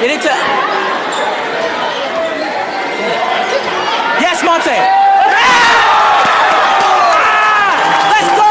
Get it to... Yes, Monte! Let's go!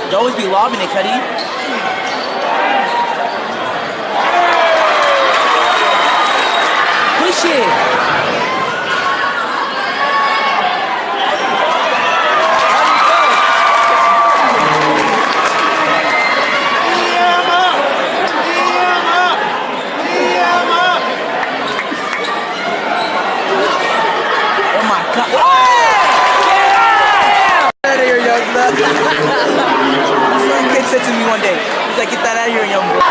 You always be lobbing it, Cuddy. Push it. Oh my God. Oh! Get out of here, young blood. Kid said to me one day, he's like, get that out of here, young boy.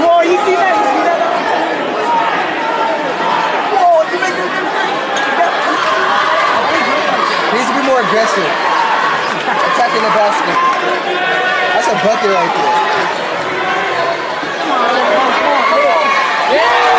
Whoa, you see that? You see that? Whoa, you make it. He needs to be more aggressive. Attacking the basket. That's a bucket right there. Yeah!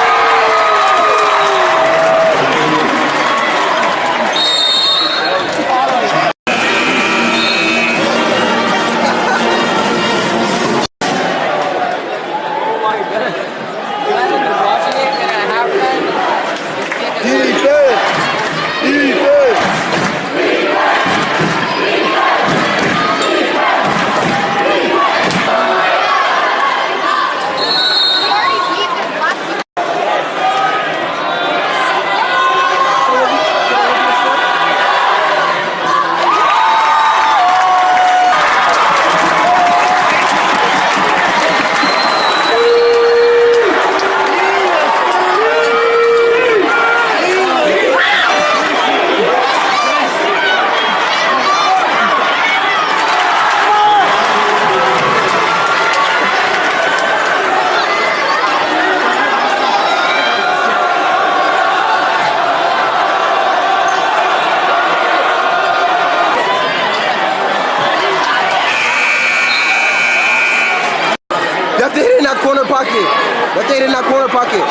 That they hit in that corner pocket. That they hit in that corner pocket.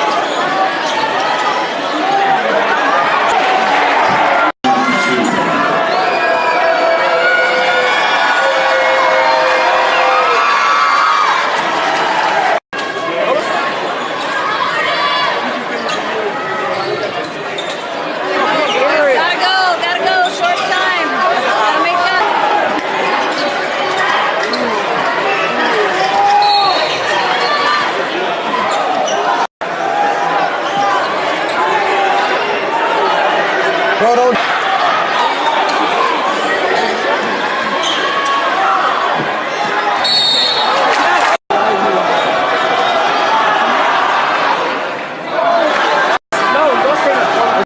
Bro, don't